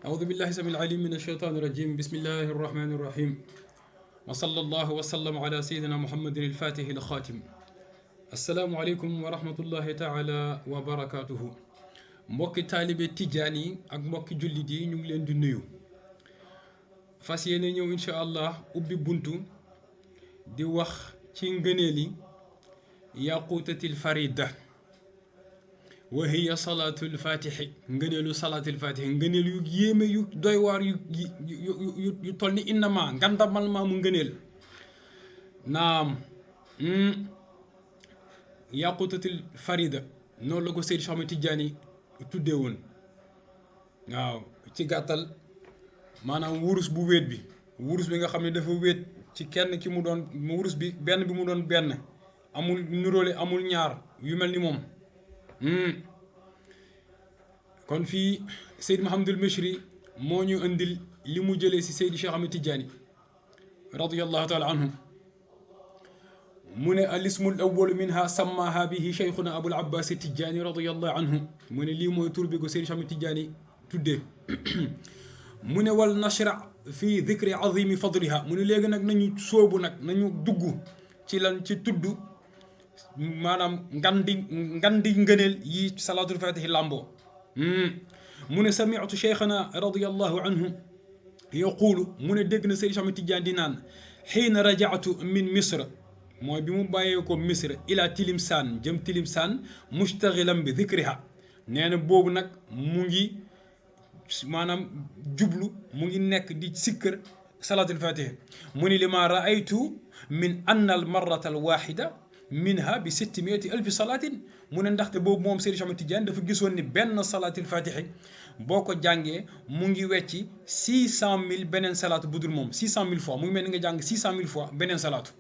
أعوذ بالله السميع العليم من الشيطان الرجيم بسم الله الرحمن الرحيم وصلى الله وسلم على سيدنا محمد الفاتح الخاتم السلام عليكم ورحمة الله تعالى وبركاته mbokki taalibe tijaan yi ak mbokki jullit yi ñu ngi leen di nuyu fas yéene ñëw incha allah ubbi buntu di wax ci ngëneel yi yaquutatil farida wa hiya salaatul fatixi ngëneelu salaatul fatixi ngëneel yu yéeme yu doy waar yu toll ni innama ngandamal maamu ngëneel naam yaquutatil farida noonu la ko Seydi Cheikh Ahmed Tidiane tuddee woon waaw ci gàttal maanaam wurus bu wéet bi wurus bi nga xam ne dafa wéet ci kenn ki mu doon wurus bi mu doon benn amul nuróole amul ñaar yu mel ni moom kon fii Seydi Mouhamadul Machri moo ñu indil li mu jëlee si Seydi Cheikh Ahmed Tidiane radiyallahu taala anhu mu ne al ismul awwalu minha sammaha bihi cheikhuna abul abbas Tidiane radiyallahu anhu mu ne lii mooy tur bi ko Seydi Cheikh Ahmed Tidiane tuddee mu ne wal nashra fi dhikri azimi fadliha mu ne léegi nag nañu sóobu nag nañu dugg ci lan ci tudd maanaam ngandi ngëneel yi salaatul fatihi làmboo mu ne sami'tu cheikhana radiyallahu anhu yaqulu mu ne dégg na Seydi Cheikh Ahmed Tidiane di naan xiina raja'tu min misra mooy bi mu bàyyee ko misra ila tilimsaan jëm tilimsaan mustaxilan bi dhikriha nee na boobu nag mu ngi maanaam jublu mu ngi nekk di sikkër salaatul fatihi mu ne lima raaytu min anna al marrata al waxida minha bi 600,000 salaatin mu ne ndaxte boobu moom Seydi Cheikh Ahmed Tidiane dafa gisoon ni benn salaatul fatihi boo ko jàngee mu ngi wecci 600,000 beneen salaatu bu dul moom 600,000 fois mu ngi mel ni nga jàng 600,000 fois beneen salaatu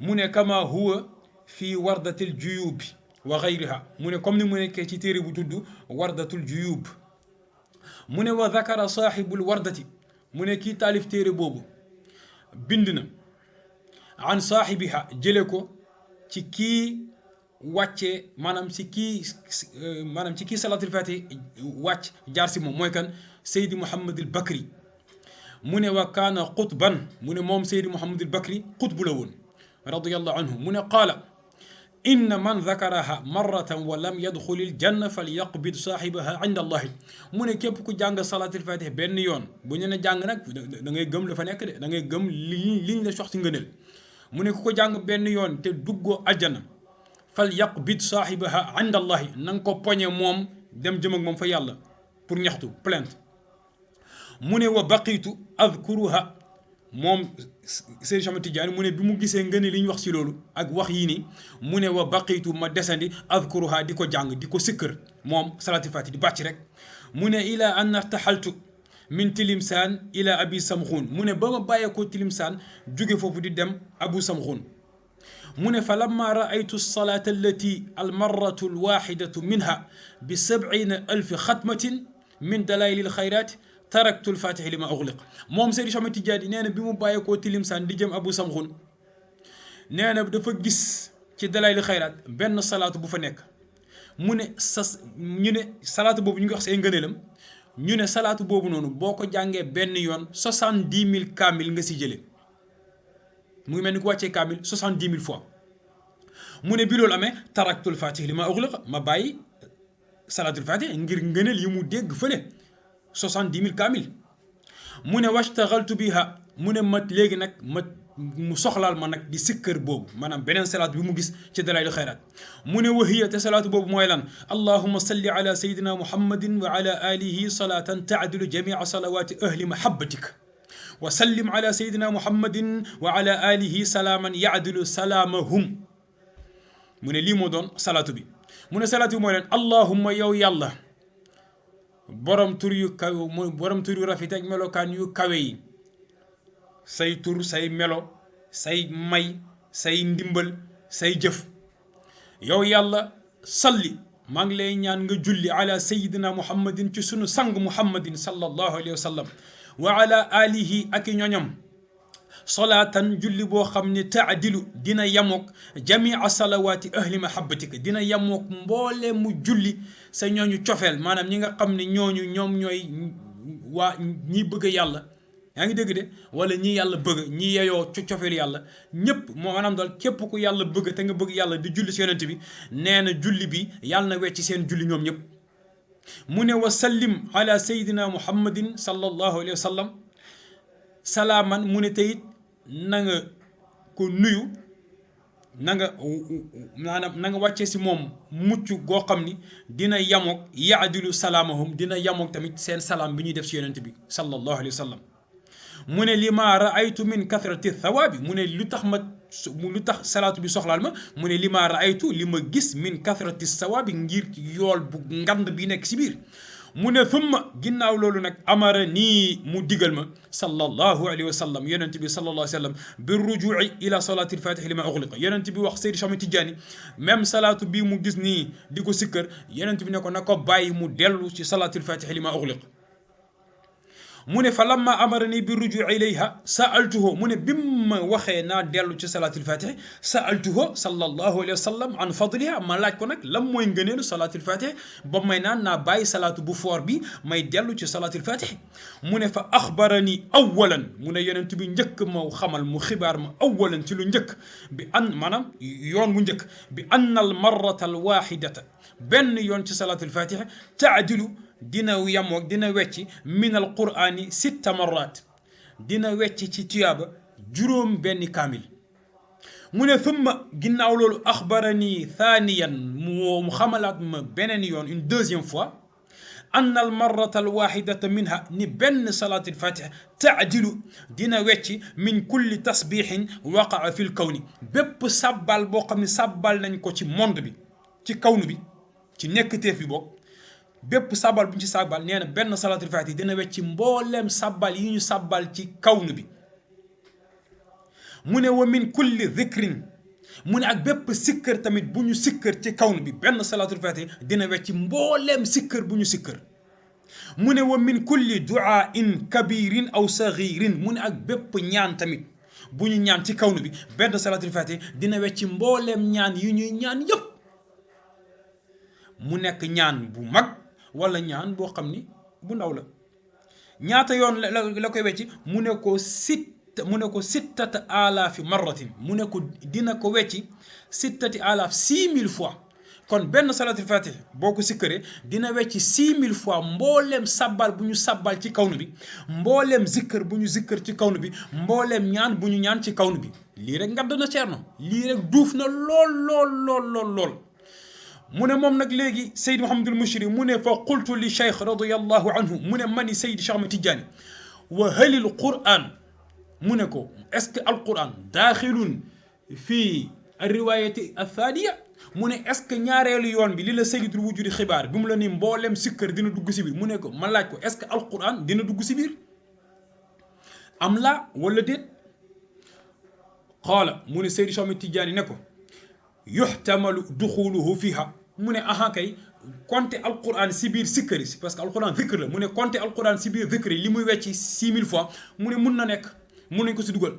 mu ne kama huwa fi wardatil juyub wa gayriha mu ne comme ni mu nekkee ci téere bu tudd wardatul juyub mu ne wa zakara saaxibul wardati mu ne kii taalif téere boobu bind na an saaxibiha jële ko ci kii wàccee maanaam ci kii salaatul fatih wàcc jaar si moom mooy kan Seydi Mouhamadul Bakri mu ne wa kaana qutban mu ne moom Seydi Mouhamadul Bakri qutbu la woon radiyallahu anhu mu ne qaala inna man zakaraha marratan wa lam yadxul il janna fal yaqbid saaxibaha inda allahi mu ne képp ku jàng salaatul fatih benn yoon bu ñu ne jàng nag da ngay gëm la fa nekk de da ngay gëm liñ la sox ci ngëneel mu ne ku ko jàng benn yoon te duggoo aljana fal yaqbid saaxibaha inda allahi na nga ko poñe moom dem jëm ak moom fa yàlla pour ñaxtu plainte mu ne wa baqiitu adkuruha moom Seydi Cheikh Ahmed Tidiane mu ne bi mu gisee ngëneel li ñu wax ci loolu ak wax yii nii mu ne wa baqiitu ma desandi adkuruha di ko jàng di ko sikkër moom salaatul fatih di bàcc rek mu ne ila an artaxaltu min tilimsaan ila abi samxuun mu ne ba ma bàyyeekoo tilimsaan jóge foofu di dem abu samxuun mu ne fa lamma raaytu salaata allati almarratu alwaxidatu minha bi 70,000 xatmatin min dalaayil alxayraat taraktu alfatixi li ma uxliq moom Seydi Cheikh Ahmed Tidiane nee na bi mu bàyyeekoo tilimsaan di jëm abu samxuun nee na dafa gis ci dalaayil xayraat benn salaatu bu fa nekk mu ne ñu ne salaatu boobu ñu ngi wax say ngëneelam ñu ne salaatu boobu noonu boo ko jàngee benn yoon 70,000 kaamil nga si jëlee mu ngi mel ni ku wàccee kaamil 70,000 fois mu ne bi loolu amee taraktul fatih li ma uxliq ma bàyyi salaatul fatih ngir ngëneel yi mu dégg fële 70,000 kaamil mu ne washtagaltu biha mu ne ma léegi nag mu soxlaal ma nag di sikkër boobu maanaam beneen salaat bi mu gis ci dalaayil xayraat mu ne wahiya te salaatu boobu mooy lan allahuma salli ala sayidina muhammadin wa ala alihi salatan taadilu jamia salawati ahli mahabbatik wa sallim ala sayidina muhammadin wa ala alihi salaaman yaadilu salaamahum mu ne lii moo doon salaatu bi mu ne salaatu bi mooy leen allahuma yow yàlla borom tur yu kaw borom tur yu rafet ak melokaan yu kawe yi say tur say melo say may say ndimbal say jëf yow yàlla salli maa ngi lay ñaan nga julli ala sayidina muhammadin ci sunu sang muhammadin sallallahu alayhi wa sallam wa ala alihi ak ñoñam salaatan julli boo xam ne taadilu dina yamook jamia salawaati ahli mahabbatika dina yamook mboole mu julli sa ñooñu cofeel maanaam ñi nga xam ne ñooñu ñoom ñooy waa ñi bëgg yàlla yaa ngi dégg de wala ñi yàlla bëgg ñi yeyoo cofeelu yàlla ñëpp moo maanaam daal képp ku yàlla bëgg te nga bëgg yàlla di julli si yonent bi nee na julli bi yàlla na wecc seen julli ñoom ñëpp mu ne wa sallim ala sayyidina muhammadin sallallahu alayhi wa sallam salaaman mu ne teyit na nga ko nuyu na nga maanaam na nga wàccee si moom mucc goo xam ni dina yamoog yaadilu salaamahum dina yamoog tamit seen salaam bi ñuy def si yonent bi sallallahu alayhi wa sallam mu ne li ma raaytu min kathrati thawaabi mu ne lu tax salaatu bi soxlaal ma mu ne li ma raaytu li ma gis min kathrati thawaabi ngir yool bu ngand bi nekk si biir mu ne thumma ginnaaw loolu nag amara nii mu digal ma sallallahu alayhi wa sallam yonent bi sallallahu alayhi wa sallam bi rujui ila salaati alfatixi li ma uxliqa yonent bi wax Seydi Cheikh Ahmed Tidiane même salaatu bii mu gis nii di ko sikkër yonent bi ne ko na ko bàyyi mu dellu ci salaati alfatixi li ma uxliqa mu ne fa lamma amarani bi rujui ilayha saaltuhu mu ne bi ma waxee naa dellu ci salaatul fatihi saaltuhu sallallahu alayhi wa sallam an fadliha ma laaj ko nag lan mooy ngëneelu salaatul fatihi ba may naan naa bàyyi salaatu bu foor bi may dellu ci salaatul fatihi mu ne fa axbarani awalan mu ne yonent bi njëkk ma xamal mu xibaar ma awalan ci lu njëkk bi an maanaam yoon bu njëkk bi anna al marrata al waxidata benn yoon ci salaatul fatihi taadilu dina yamoog dina wecci min al qur'ani 6 marrat dina wecci ci tuyaaba juróom benn kaamil mu ne thumma ginnaaw loolu axbarani thaniyan mu xamalaat ma beneen yoon une deuxième fois أن المرة الواحدة منها نبن صلاة الفاتحة تعدل دينا ويتي من كل تسبيح وقع في الكون بيب سبال بو خامني سبال نانكو تي موند بي تي كون بي تي نيكتيف بي بو bépp sabal bu ñu ci sabal nee na benn salaatul faatihi dina wecc mbooleem sabal yi ñu sabal ci kawnu bi mu ne wa min kulli dhikrin mu ne ak bépp sikkër tamit bu ñu sikkër ci kawnu bi benn salaatul faatihi dina wecc mbooleem sikkër bu ñu sikkër mu ne wa min kulli du'ain kabirin aw saghirin mu ne ak bépp ñaan tamit bu ñu ñaan ci kawnu bi benn salaatul faatihi dina wecc mbooleem ñaan yi ñuy ñaan yëpp mu nekk ñaan bu mag wala ñaan boo xam ni bu ndaw la ñaata yoon la koy wecci mu ne ko sittata alaafi marratin mu ne ko dina ko wecci sittati alaaf 6000 fois kon benn salatul fatih boo ko sikkëree dina wecci 6000 fois mbooleem sabbal bu ñu sabbal ci kawnu bi mbooleem zikkër bu ñu zikkër ci kawnu bi mbooleem ñaan bu ñu ñaan ci kawnu bi lii rek ngadd na ceerno lii rek duuf na lool mu ne moom nag léegi Seyd Mouhamadul Mushri mu ne fa qultu li cheikh radiyallahu anhu mu ne mani Seydi Cheikh Ahmed Tidiane wa halil quran mu ne ko est-ce que alquran daaxilun fii riwayati athaniya mu ne est-ce que ñaareelu yoon bi li la Sayyidul Wujudi xibaar bi mu la ni mboolem sikkër dina dugg si biir mu ne ko ma laaj ko est-ce que alquran dina dugg si biir am la wala déet qaala mu ne Seydi Cheikh Ahmed Tidiane ne ko yuhtamalu duxuluhu fiha mu ne aha kay konte alquran si biir sikkëri si parce que alquran zikr la mu ne konte alquran si biir zikri li muy wecci 6000 fois mu ne mun na nekk mun nañ ko si dugal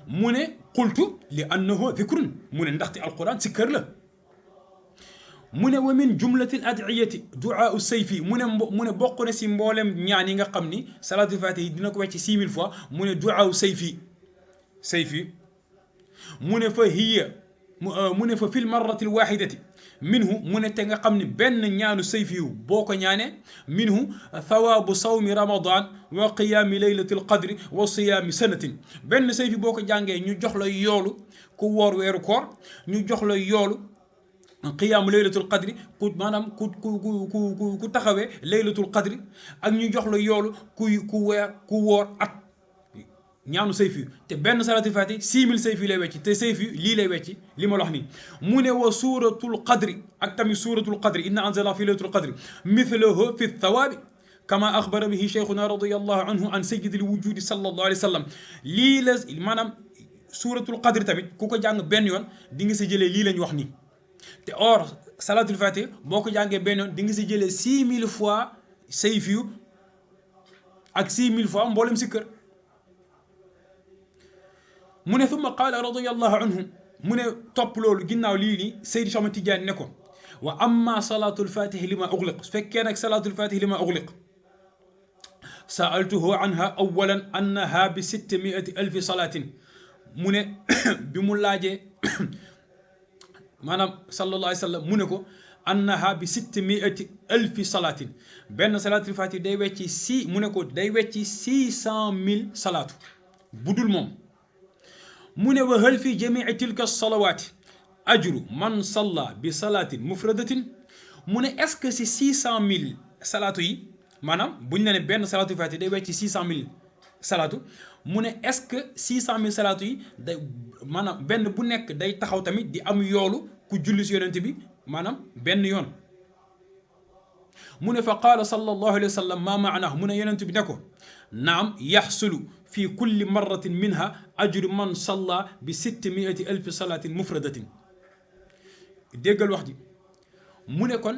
mu ne qultu li annahu zikrun mu ne ndaxte alquran sikkër la mu ne wa min jumlati al adiyati duaa sayfi mu ne bokk na si mboolem ñaan yi nga xam ni salaatul faatihi dina ko wecci 6000 fois mu ne duaa sayfi mu ne fa hiya mu ne fa fil marrati alwaxidati minhu mu ne te nga xam ne benn ñaanu sayfiyu boo ko ñaanee minhu thawaabu sawmi ramadan wa qiyaami leylati alqadri wa siyaami sanatin benn sayfi boo ko jàngee ñu jox la yoolu ku woor weeru koor ñu jox la yoolu qiyaamu laylatul qadri ku maanaam ku taxawee laylatul qadri ak ñu jox la yoolu ku woor at ñaanu sayfi te benn salaatul faatihi 6000 sayfi lay wecci te sayfi lii lay wecci li ma la wax nii mu ne wa suuratul qadri ak tamit suuratul qadri inna anzalnaahu fi laylatul qadri mithluhu fi thawaabi kama axbara bihi cheikhuna radiyallahu anhu an sayyidil wujudi sallallahu alayhi wa sallam lii la maanaam suuratul qadri tamit ku ko jàng benn yoon di nga si jëlee lii lañ wax nii te or salaatul faatihi boo ko jàngee benn yoon di nga si jëlee 6000 fois sayfi ak 6000 fois mboolem si kër mu ne thumma qaala radiyallahu anhu mu ne topp loolu ginnaaw lii nii Seydi Cheikh Ahmed Tidiane ne ko wa amma salaatul faatihi li ma ugliq su fekkee nag salaatul faatihi li ma ugliq sa'altuhu anha awalan annaha bi 600,000 salaatin mu ne bi mu laajee maanaam sallallahu alayhi wa sallam mu ne ko annaha bi 600,000 salaatin benn salaatul faati day wecci mu ne ko day wecci 600,000 salaatu budul moom mu ne wa hal fi jamii tilka salawaati ajru man salla bi salaatin mufradatin mu ne est-ce que si 600,000 salaatu yi maanaam buñ ne benn salaatul faati day wecci 600,000 salaatu mu ne est-ce que 600,000 salaatu yi day maanaam benn bu nekk day taxaw tamit di am yoolu ku julli si yonent bi maanaam benn yoon mu ne fa qaala sallallahu alayhi wa sallam ma maanahu mu ne yonent bi ne ko naam yaxsulu fi kulli marratin minha ajru man salla bi 600,000 salaatin mufradatin déggal wax ji mu ne kon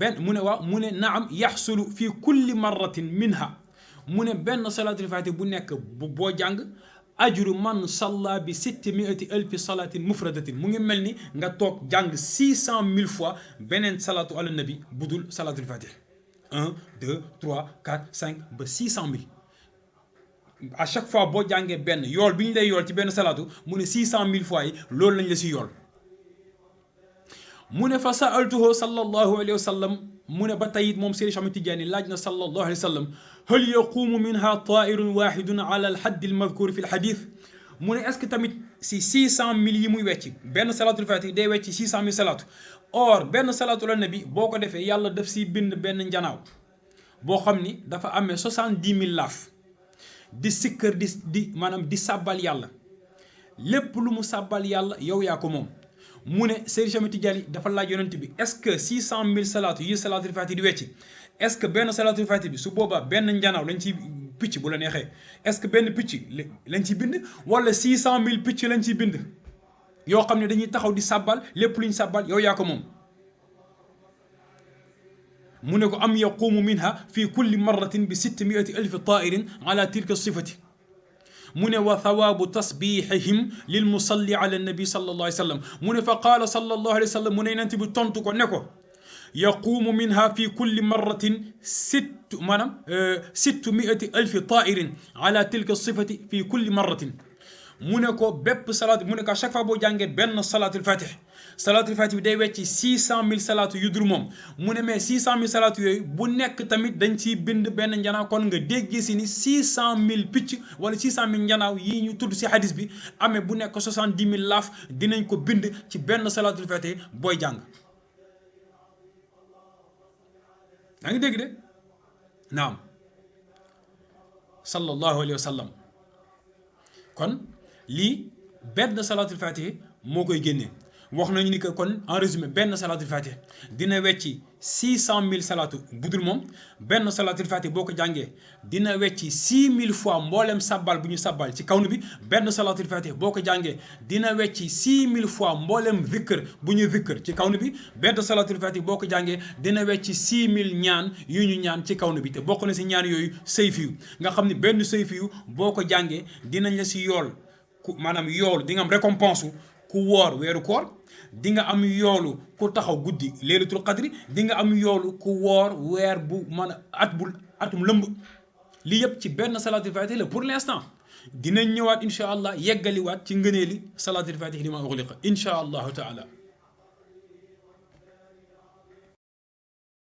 benn mu ne waaw mu ne naam yaxsulu fi kulli marratin minha mu ne benn salaatul faati bu nekk boo jàng ajru man salla bi 600,000 salaatin mufradatin mu ngi mel ni nga toog jàng 600,000 fois beneen salaatu ala nabi budul salaatul faati 1 2 3 4 5 ba 600,000 à chaque fois boo jàngee benn yool bi ñu lay yool ci benn salaatu mu ne 600,000 fois yi loolu lañ la si yool mu ne fa sa'altuhu sallallahu alayhi wa sallam mu ne ba tey it moom Seydi Cheikh Ahmed Tidiane laaj na sallallahu alayhi wa sallam hal yaqumu minha taa'irun waahidun ala al-hadd al-madhkur fi al-hadith mu ne est-ce que tamit si 600,000 yi muy wecci benn salaatul faatihi day wecci 600,000 salaatu or benn salaatu ala nabi boo ko defee yàlla daf siy bind benn njanaaw boo xam ni dafa amee 70,000 laaf di sikkër di maanaam di sàbbal yàlla lépp lu mu sàbbal yàlla yow yaa ko moom mu ne Seydi Cheikh Ahmed Tidiane dafa laaj yonent bi est-ce que 600,000 salaatu yi salaatul faatihi di wecci est-ce que benn salaatul faatihi bi su boobaa benn njanaaw lañ ci picc bu la neexee est-ce que benn picc lañ ci bind wala 600,000 picc lañ ciy bind yoo xam ne dañuy taxaw di sàbbal lépp luñ sàbbal yow yaa ko moom mu ne ko am yaqumu minha fi kulli marratin bi 600,000 taa'irin ala tilka sifati mu ne wa thawaabu tasbihihim lil musalli ala nabi sallallahu alayhi wa sallam mu ne fa qaala sallallahu alayhi wa sallam mu ne yonent bi tontu ko ne ko yaqumu minha fi kulli marratin 600,000 taa'irin ala tilka sifati fi kulli marratin mu ne ko bépp salaatu mu ne ko à chaque fois boo jàngee benn salaatul fatih bi day wecci 600,000 salaatu yu dul moom mu ne mais 600,000 salaatu yooyu bu nekk tamit dañ ciy bind benn njanaaw kon nga déggee si ni 600,000 picc wala 600,000 njanaaw yi ñu tudd si hadis bi amee bu nekk 70,000 laaf dinañ ko bind ci benn salaatul fatih booy jàng yaa ngi dégg de naam sallallahu alayhi wa sallam kon lii benn salaatul fatih moo koy génnee wax nañu ni que kon en résumé benn salaatul fatih dina wecci 600,000 salaatu budul moom benn salaatul fatih boo ko jàngee dina wecci 6,000 fois mboolem sabbal bu ñu sabbal ci kawnu bi benn salaatul fatih boo ko jàngee dina wecci 6,000 fois mboolem zikkër bu ñu zikkër ci kawnu bi benn salaatul fatih boo ko jàngee dina wecci 6,000 ñaan yu ñu ñaan ci kawnu bi te bokk na si ñaan yooyu sayfiyu nga xam ne benn sayfiyu boo ko jàngee dinañ la si yool maanaam yoolu di nga am récompense ku woor weeru koor di nga am yoolu ku taxaw guddi leelatul qadri di nga am yoolu ku woor weer bu man atum lëmb lii yëpp ci benn salaatul fatih la pour l'instant dinañ ñëwaat incha allah yeggaliwaat ci ngëneeli salaatul fatih li ma uxliqa incha allahu taala